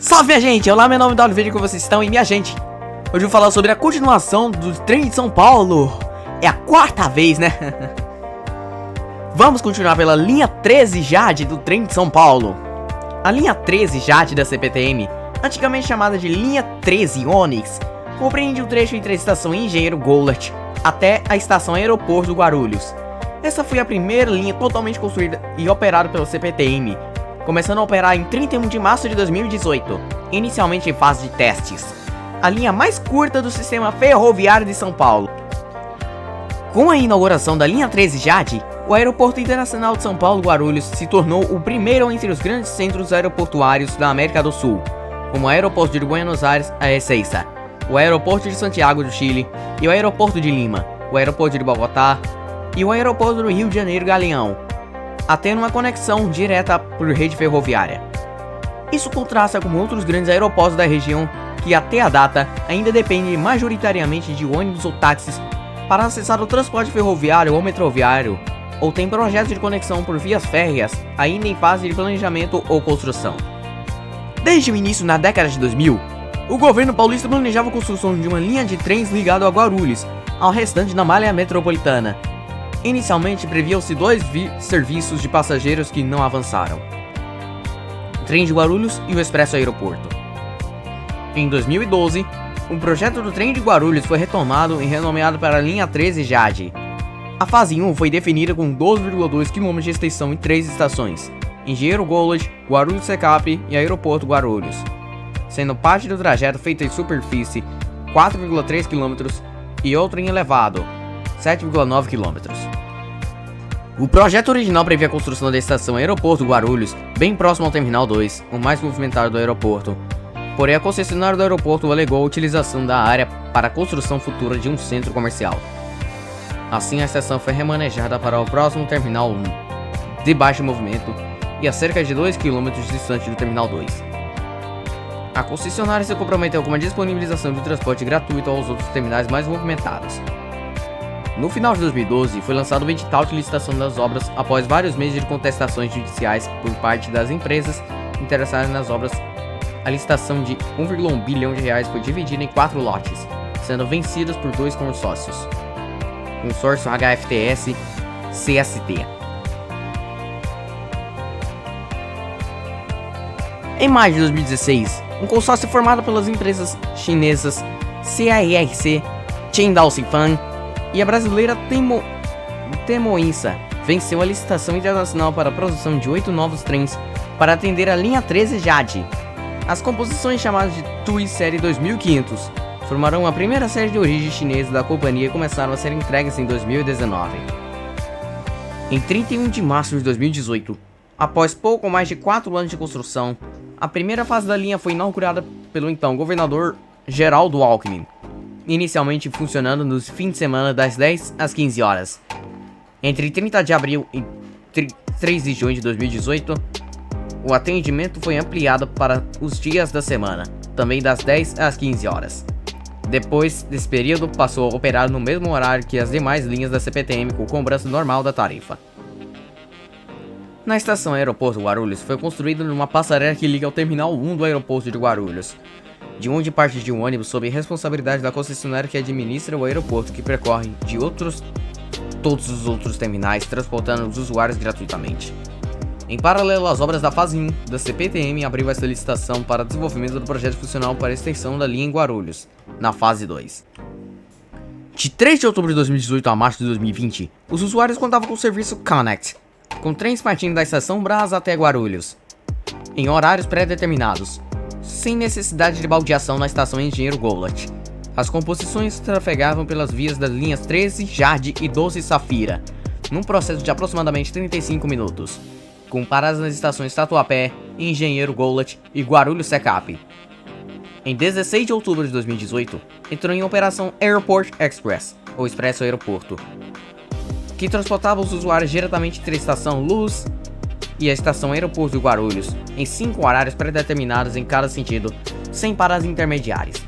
Salve, minha gente! Olá, meu nome é Oliveira, como vocês estão? E minha gente, hoje eu vou falar sobre a continuação do trem de São Paulo. É a quarta vez, né? Vamos continuar pela linha 13 Jade do trem de São Paulo. A linha 13 Jade da CPTM, antigamente chamada de linha 13 Onix, compreende o trecho entre a estação Engenheiro Goulart até a estação Aeroporto do Guarulhos. Essa foi a primeira linha totalmente construída e operada pela CPTM, começando a operar em 31 de março de 2018, inicialmente em fase de testes. A linha mais curta do sistema ferroviário de São Paulo. Com a inauguração da linha 13 Jade, o Aeroporto Internacional de São Paulo Guarulhos se tornou o primeiro entre os grandes centros aeroportuários da América do Sul, como o Aeroporto de Buenos Aires, a Ezeiza, o Aeroporto de Santiago do Chile e o Aeroporto de Lima, o Aeroporto de Bogotá e o Aeroporto do Rio de Janeiro Galeão, a ter uma conexão direta por rede ferroviária. Isso contrasta com outros grandes aeroportos da região que até a data ainda dependem majoritariamente de ônibus ou táxis para acessar o transporte ferroviário ou metroviário, ou tem projetos de conexão por vias férreas ainda em fase de planejamento ou construção. Desde o início na década de 2000, o governo paulista planejava a construção de uma linha de trens ligada a Guarulhos, ao restante da malha metropolitana. Inicialmente previam-se dois serviços de passageiros que não avançaram: o trem de Guarulhos e o Expresso Aeroporto. Em 2012, o projeto do trem de Guarulhos foi retomado e renomeado para a linha 13 Jade. A fase 1 foi definida com 12,2 km de extensão em 3 estações: Engenheiro Goulart, Guarulhos Secap e Aeroporto Guarulhos, sendo parte do trajeto feita em superfície 4,3 km e outro em elevado 7,9 km. O projeto original previa a construção da estação Aeroporto Guarulhos, bem próximo ao Terminal 2, o mais movimentado do aeroporto. Porém, a concessionária do aeroporto alegou a utilização da área para a construção futura de um centro comercial. Assim, a estação foi remanejada para o próximo Terminal 1, de baixo movimento, e a cerca de 2 km distante do Terminal 2. A concessionária se comprometeu com a disponibilização de transporte gratuito aos outros terminais mais movimentados. No final de 2012, foi lançado o edital de licitação das obras após vários meses de contestações judiciais por parte das empresas interessadas nas obras. A licitação de 1,1 bilhão de reais foi dividida em 4 lotes, sendo vencidas por 2 consórcios: consórcio HFTS CST. Em maio de 2016, um consórcio formado pelas empresas chinesas CARC, Qingdao Xifan e a brasileira Temoinsa venceu a licitação internacional para a produção de 8 novos trens para atender a linha 13 Jade. As composições, chamadas de TUI Série 2500, formarão a primeira série de origem chinesa da companhia e começaram a ser entregues em 2019. Em 31 de março de 2018, após pouco mais de 4 anos de construção, a primeira fase da linha foi inaugurada pelo então governador Geraldo Alckmin, inicialmente funcionando nos fins de semana das 10 às 15 horas. Entre 30 de abril e 3 de junho de 2018, o atendimento foi ampliado para os dias da semana, também das 10 às 15 horas. Depois desse período, passou a operar no mesmo horário que as demais linhas da CPTM, com cobrança normal da tarifa. Na estação Aeroporto Guarulhos foi construída uma passarela que liga ao Terminal 1 do Aeroporto de Guarulhos, de onde parte de um ônibus sob responsabilidade da concessionária que administra o aeroporto, que percorre de todos os outros terminais, transportando os usuários gratuitamente. Em paralelo às obras da fase 1 da CPTM, abriu essa licitação para desenvolvimento do projeto funcional para a extensão da linha em Guarulhos, na fase 2. De 3 de outubro de 2018 a março de 2020, os usuários contavam com o serviço Connect, com trens partindo da estação Brás até Guarulhos, em horários pré-determinados, sem necessidade de baldeação na estação Engenheiro Goulart. As composições trafegavam pelas vias das linhas 13 Jade e 12 Safira, num processo de aproximadamente 35 minutos, com paradas nas estações Tatuapé, Engenheiro Goulart e Guarulhos Secap. Em 16 de outubro de 2018, entrou em operação Airport Express, ou Expresso Aeroporto, que transportava os usuários diretamente entre a estação Luz e a estação Aeroporto de Guarulhos, em 5 horários pré-determinados em cada sentido, sem paradas intermediárias,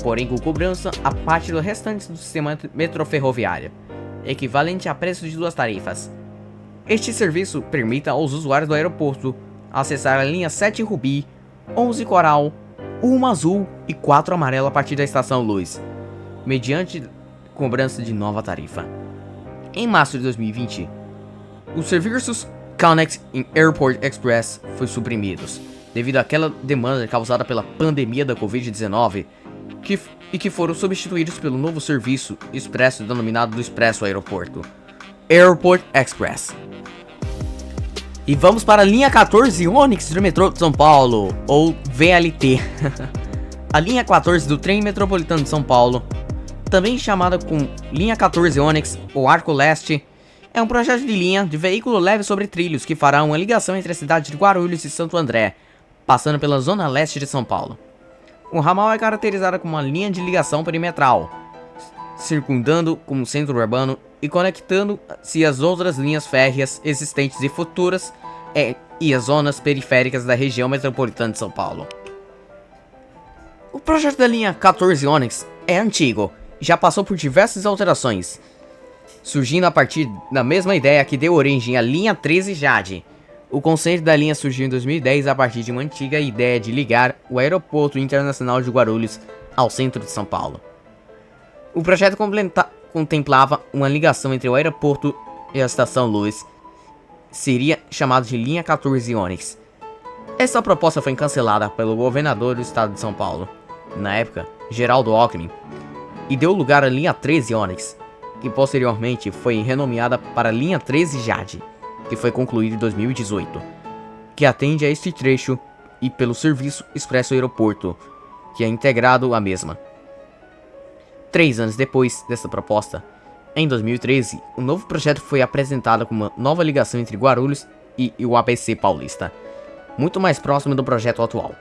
porém com cobrança a parte do restante do sistema metroferroviário, equivalente a preço de 2 tarifas. Este serviço permite aos usuários do aeroporto acessar a linha 7 Rubi, 11 Coral, uma azul e 4 amarela a partir da estação Luz, mediante cobrança de nova tarifa. Em março de 2020, os serviços Connect e Airport Express foram suprimidos, devido àquela demanda causada pela pandemia da Covid-19, que foram substituídos pelo novo serviço expresso denominado do Expresso Aeroporto, Airport Express. E vamos para a linha 14 Onix do metrô de São Paulo, ou VLT. A linha 14 do trem metropolitano de São Paulo, também chamada como linha 14 Onix ou Arco Leste, é um projeto de linha de veículo leve sobre trilhos que fará uma ligação entre a cidade de Guarulhos e Santo André, passando pela zona leste de São Paulo. O ramal é caracterizado como uma linha de ligação perimetral, circundando como centro urbano e conectando-se às outras linhas férreas existentes e futuras e as zonas periféricas da região metropolitana de São Paulo. O projeto da linha 14 Onix é antigo e já passou por diversas alterações, surgindo a partir da mesma ideia que deu origem à linha 13 Jade. O conceito da linha surgiu em 2010 a partir de uma antiga ideia de ligar o Aeroporto Internacional de Guarulhos ao centro de São Paulo. O projeto contemplava uma ligação entre o aeroporto e a estação Luz, seria chamado de linha 14 Onix. Essa proposta foi cancelada pelo governador do estado de São Paulo, na época, Geraldo Alckmin, e deu lugar à linha 13 Onix, que posteriormente foi renomeada para linha 13 Jade, que foi concluída em 2018, que atende a este trecho e pelo serviço Expresso Aeroporto, que é integrado à mesma. 3 anos depois dessa proposta, em 2013, um novo projeto foi apresentado com uma nova ligação entre Guarulhos e o ABC Paulista, muito mais próximo do projeto atual.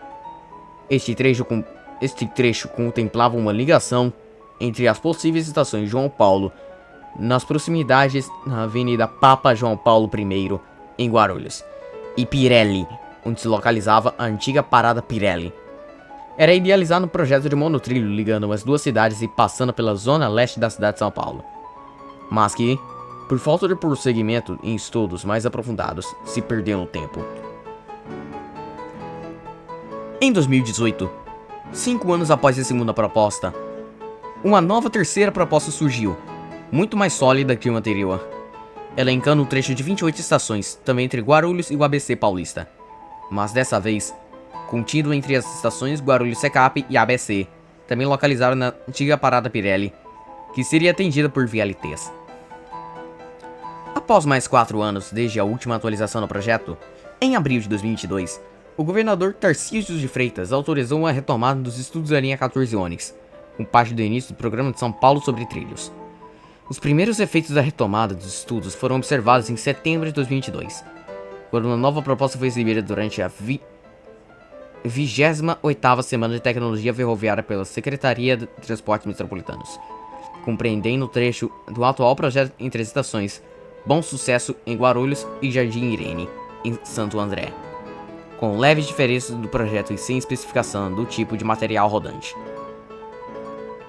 Este trecho contemplava uma ligação entre as possíveis estações João Paulo, nas proximidades da Avenida Papa João Paulo I, em Guarulhos, e Pirelli, onde se localizava a antiga Parada Pirelli. Era idealizado um projeto de monotrilho ligando as duas cidades e passando pela zona leste da cidade de São Paulo, mas que, por falta de prosseguimento em estudos mais aprofundados, se perdeu no tempo. Em 2018, 5 anos após a segunda proposta, uma nova terceira proposta surgiu, muito mais sólida que a anterior, elencando um trecho de 28 estações, também entre Guarulhos e o ABC Paulista, mas dessa vez contido entre as estações Guarulhos Secap e ABC, também localizado na antiga Parada Pirelli, que seria atendida por VLTs. Após mais 4 anos desde a última atualização do projeto, em abril de 2022, o governador Tarcísio de Freitas autorizou uma retomada dos estudos da linha 14 Onix, com parte do início do Programa de São Paulo sobre Trilhos. Os primeiros efeitos da retomada dos estudos foram observados em setembro de 2022, quando uma nova proposta foi exibida durante a 28ª Semana de Tecnologia Ferroviária pela Secretaria de Transportes Metropolitanos, compreendendo o trecho do atual projeto entre as estações Bom Sucesso em Guarulhos e Jardim Irene, em Santo André, com leves diferenças do projeto e sem especificação do tipo de material rodante.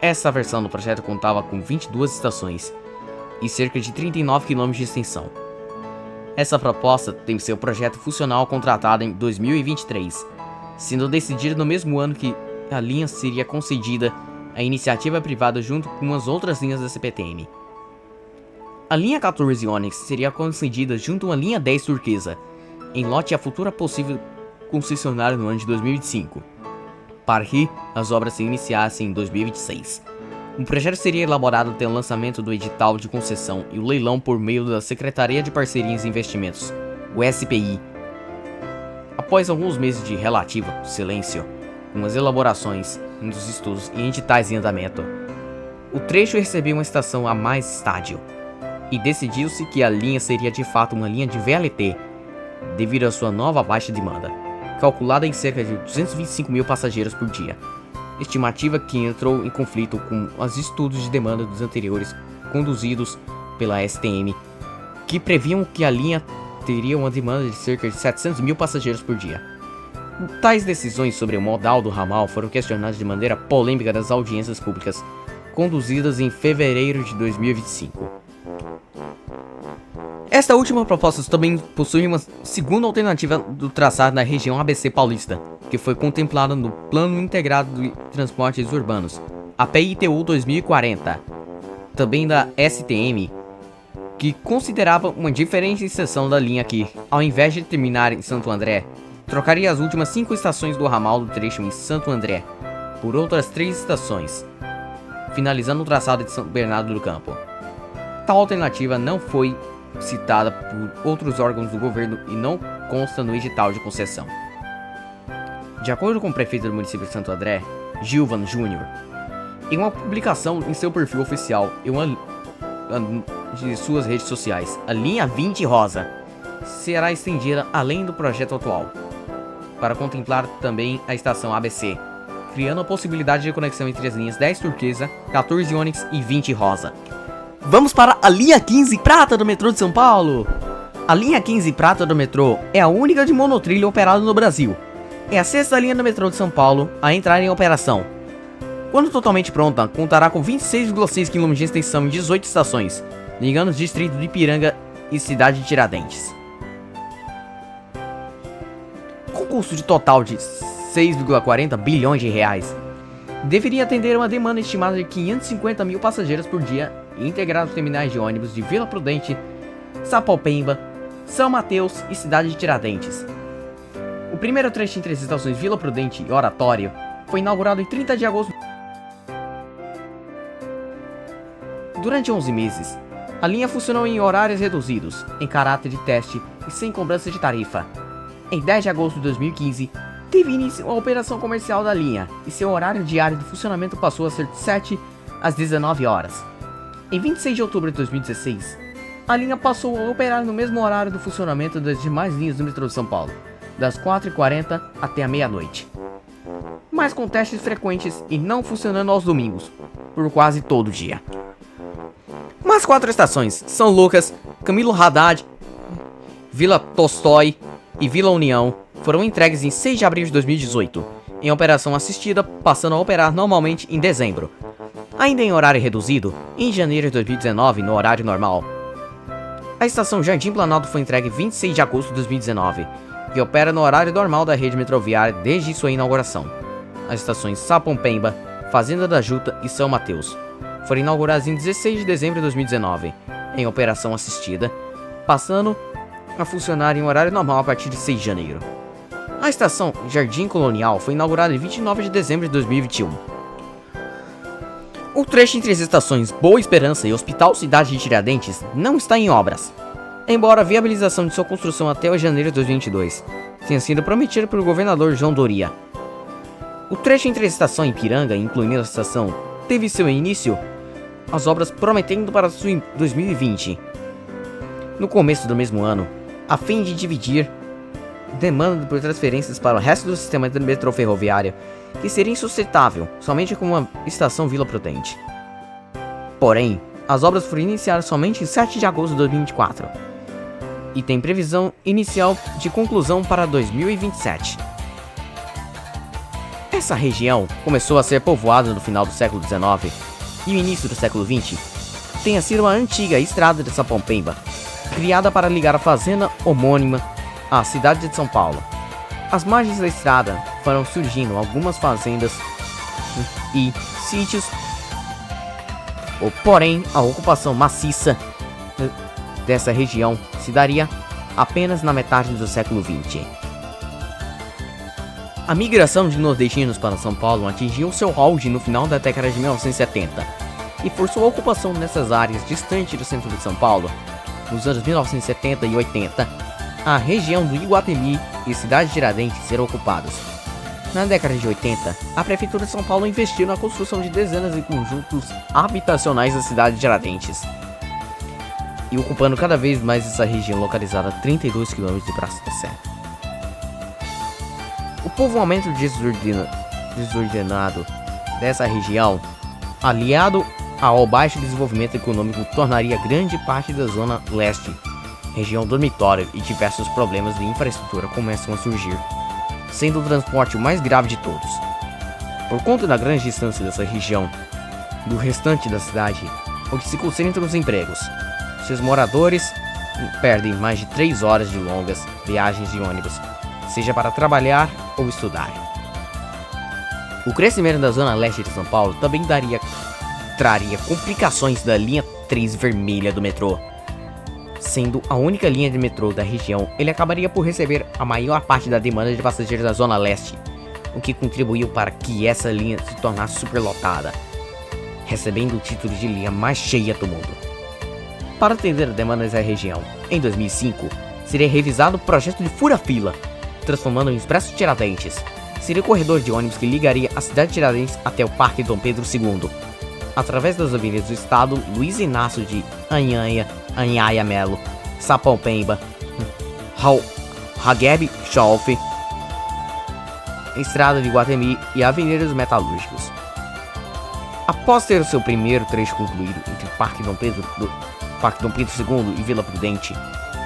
Essa versão do projeto contava com 22 estações e cerca de 39 km de extensão. Essa proposta tem seu projeto funcional contratado em 2023, sendo decidido no mesmo ano que a linha seria concedida à iniciativa privada junto com as outras linhas da CPTM. A linha 14 Onix seria concedida junto à linha 10 Turquesa, em lote a futura possível concessionária no ano de 2025, para que as obras se iniciassem em 2026. O projeto seria elaborado até o lançamento do edital de concessão e o leilão por meio da Secretaria de Parcerias e Investimentos, o SPI. Após alguns meses de relativo silêncio, com as elaborações dos estudos e editais em andamento, o trecho recebeu uma estação a mais estádio, e decidiu-se que a linha seria de fato uma linha de VLT, devido à sua nova baixa demanda, calculada em cerca de 225 mil passageiros por dia, estimativa que entrou em conflito com os estudos de demanda dos anteriores conduzidos pela STM, que previam que a linha teria uma demanda de cerca de 700 mil passageiros por dia. Tais decisões sobre o modal do ramal foram questionadas de maneira polêmica nas audiências públicas conduzidas em fevereiro de 2025. Esta última proposta também possui uma segunda alternativa do traçado na região ABC paulista, que foi contemplada no Plano Integrado de Transportes Urbanos, a PITU 2040, também da STM, que considerava uma diferenciação da linha que, ao invés de terminar em Santo André, trocaria as últimas 5 estações do ramal do trecho em Santo André por outras 3 estações, finalizando o traçado de São Bernardo do Campo. Tal alternativa não foi citada por outros órgãos do governo e não consta no edital de concessão. De acordo com o prefeito do município de Santo André, Gilvan Júnior, em uma publicação em seu perfil oficial de suas redes sociais, a linha 20 rosa será estendida além do projeto atual, para contemplar também a estação ABC, criando a possibilidade de conexão entre as linhas 10 turquesa, 14 ônix e 20 rosa. Vamos para a linha 15 prata do metrô de São Paulo. A linha 15 prata do metrô é a única de monotrilho operada no Brasil. É a 6ª linha do metrô de São Paulo a entrar em operação. Quando totalmente pronta, contará com 26,6 km de extensão e 18 estações, ligando os distritos de Ipiranga e cidade de Tiradentes. Com custo de total de 6,40 bilhões de reais, deveria atender uma demanda estimada de 550 mil passageiros por dia e integrar os terminais de ônibus de Vila Prudente, Sapopemba, São Mateus e cidade de Tiradentes. O primeiro trecho entre as estações Vila Prudente e Oratório foi inaugurado em 30 de agosto. Durante 11 meses, a linha funcionou em horários reduzidos, em caráter de teste e sem cobrança de tarifa. Em 10 de agosto de 2015, teve início a operação comercial da linha e seu horário diário de funcionamento passou a ser de 7 às 19 horas. Em 26 de outubro de 2016, a linha passou a operar no mesmo horário do funcionamento das demais linhas do metrô de São Paulo, das 4h40 até a meia-noite, mas com testes frequentes e não funcionando aos domingos, por quase todo o dia. As 4 estações, São Lucas, Camilo Haddad, Vila Tolstói e Vila União, foram entregues em 6 de abril de 2018, em operação assistida, passando a operar normalmente em dezembro. Ainda em horário reduzido, em janeiro de 2019, no horário normal. A estação Jardim Planalto foi entregue 26 de agosto de 2019 e opera no horário normal da rede metroviária desde sua inauguração. As estações Sapopemba, Fazenda da Juta e São Mateus foram inauguradas em 16 de dezembro de 2019, em operação assistida, passando a funcionar em horário normal a partir de 6 de janeiro. A estação Jardim Colonial foi inaugurada em 29 de dezembro de 2021. O trecho entre as estações Boa Esperança e Hospital Cidade de Tiradentes não está em obras, embora a viabilização de sua construção até o janeiro de 2022 tenha sido prometida pelo governador João Doria. O trecho entre a estação Ipiranga, incluindo a estação, teve seu início as obras prometendo para 2020. No começo do mesmo ano, a fim de dividir demanda por transferências para o resto do sistema do metrô ferroviário, que seria insustentável somente com uma estação Vila Prudente. Porém, as obras foram iniciadas somente em 7 de agosto de 2024 e tem previsão inicial de conclusão para 2027. Essa região começou a ser povoada no final do século XIX e o início do século XX. Tenha sido a antiga estrada de Sapopemba, criada para ligar a fazenda homônima à cidade de São Paulo. Às margens da estrada foram surgindo algumas fazendas e sítios, porém a ocupação maciça dessa região se daria apenas na metade do século XX. A migração de nordestinos para São Paulo atingiu seu auge no final da década de 1970 e forçou a ocupação nessas áreas distantes do centro de São Paulo. Nos anos 1970 e 80, a região do Iguatemi e cidade de Tiradentes serão ocupadas. Na década de 80, a Prefeitura de São Paulo investiu na construção de dezenas de conjuntos habitacionais da cidade de Tiradentes e ocupando cada vez mais essa região localizada a 32 km de Praça da Sé. O povoamento desordenado dessa região, aliado ao baixo desenvolvimento econômico, tornaria grande parte da zona leste, região dormitório, e diversos problemas de infraestrutura começam a surgir, sendo o transporte o mais grave de todos. Por conta da grande distância dessa região do restante da cidade, onde se concentram os empregos, seus moradores perdem mais de 3 horas de longas viagens de ônibus, seja para trabalhar ou estudar. O crescimento da zona leste de São Paulo também traria complicações da linha 3 vermelha do metrô. Sendo a única linha de metrô da região, ele acabaria por receber a maior parte da demanda de passageiros da zona leste, o que contribuiu para que essa linha se tornasse superlotada, recebendo o título de linha mais cheia do mundo. Para atender a demanda dessa região, em 2005, seria revisado o projeto de fura-fila, transformando em Expresso Tiradentes. Seria o corredor de ônibus que ligaria a cidade de Tiradentes até o Parque Dom Pedro II, através das avenidas do estado Luiz Inácio de Anhaia Melo, Sapopemba, Hageb Schoff, Estrada de Guatemi e Avenida dos Metalúrgicos. Após ter o seu primeiro trecho concluído entre Parque Dom Pedro II e Vila Prudente,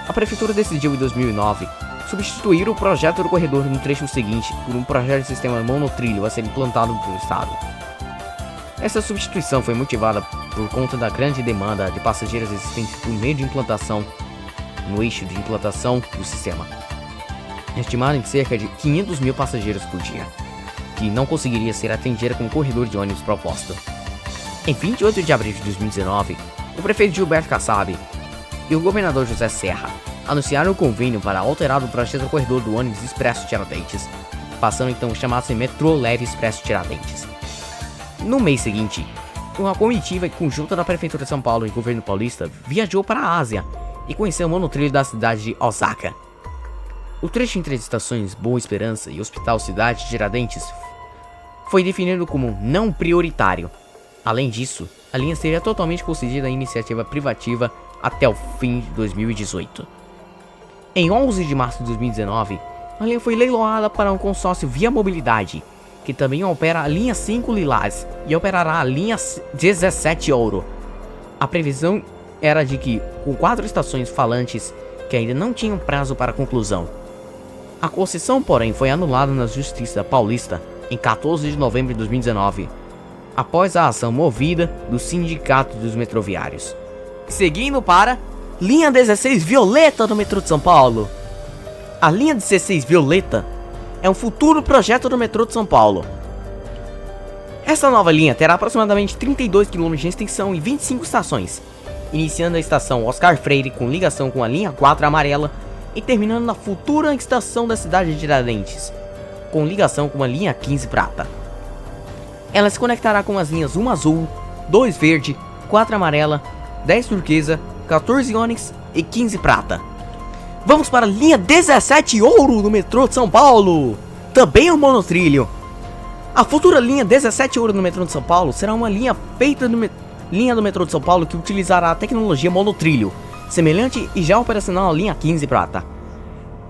a prefeitura decidiu em 2009 substituir o projeto do corredor no trecho seguinte por um projeto de sistema monotrilho a ser implantado pelo estado. Essa substituição foi motivada por conta da grande demanda de passageiros existentes por meio de implantação no eixo de implantação do sistema, estimado em cerca de 500 mil passageiros por dia, que não conseguiria ser atendida com o corredor de ônibus proposto. Em 28 de abril de 2019, o prefeito Gilberto Kassab e o governador José Serra anunciaram o convênio para alterar o projeto do corredor do ônibus Expresso Tiradentes, passando então a chamar-se Metrô Leve Expresso Tiradentes. No mês seguinte, uma comitiva conjunta da Prefeitura de São Paulo e governo paulista viajou para a Ásia e conheceu o monotrilho da cidade de Osaka. O trecho entre as estações Boa Esperança e Hospital Cidade de Tiradentes foi definido como não prioritário. Além disso, a linha seria totalmente concedida à iniciativa privativa até o fim de 2018. Em 11 de março de 2019, a linha foi leiloada para um consórcio Via Mobilidade, que também opera a linha 5 Lilás e operará a linha 17 Ouro. A previsão era de que, com 4 estações falantes que ainda não tinham prazo para conclusão. A concessão, porém, foi anulada na Justiça Paulista em 14 de novembro de 2019, após a ação movida do Sindicato dos Metroviários. Seguindo para linha 16 Violeta do metrô de São Paulo. A linha 16 Violeta é um futuro projeto do metrô de São Paulo. Essa nova linha terá aproximadamente 32 km de extensão e 25 estações, iniciando a estação Oscar Freire com ligação com a linha 4 amarela e terminando na futura estação da cidade de Tiradentes, com ligação com a linha 15 prata. Ela se conectará com as linhas 1 azul, 2 verde, 4 amarela, 10 turquesa, 14 ônix e 15 prata. Vamos para a linha 17 ouro do metrô de São Paulo, também um monotrilho. A futura linha 17 ouro do metrô de São Paulo será uma linha feita linha do metrô de São Paulo que utilizará a tecnologia monotrilho, semelhante e já operacional à linha 15 prata.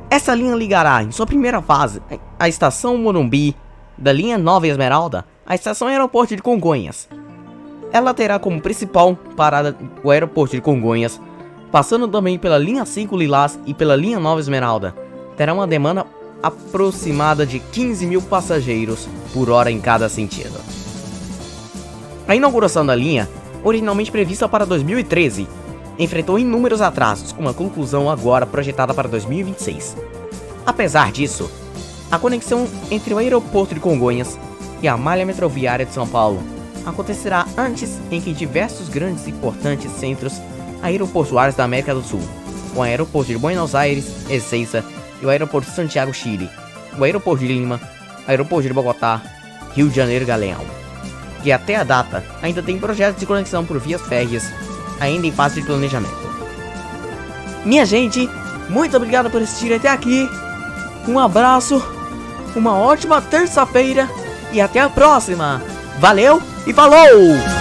Essa linha ligará em sua primeira fase a estação Morumbi da linha 9 Esmeralda à estação Aeroporto de Congonhas. Ela terá como principal parada o Aeroporto de Congonhas, passando também pela linha 5 Lilás e pela linha 9 Esmeralda. Terá uma demanda aproximada de 15 mil passageiros por hora em cada sentido. A inauguração da linha, originalmente prevista para 2013, enfrentou inúmeros atrasos, com uma conclusão agora projetada para 2026. Apesar disso, a conexão entre o Aeroporto de Congonhas e a malha metroviária de São Paulo acontecerá antes em que diversos grandes e importantes centros aeroportuários da América do Sul, o Aeroporto de Buenos Aires, Ezeiza e o Aeroporto de Santiago, Chile, o Aeroporto de Lima, o Aeroporto de Bogotá, Rio de Janeiro e Galeão, que até a data ainda tem projetos de conexão por vias férreas ainda em fase de planejamento. Minha gente, muito obrigado por assistir até aqui, um abraço, uma ótima terça-feira e até a próxima. Valeu e falou!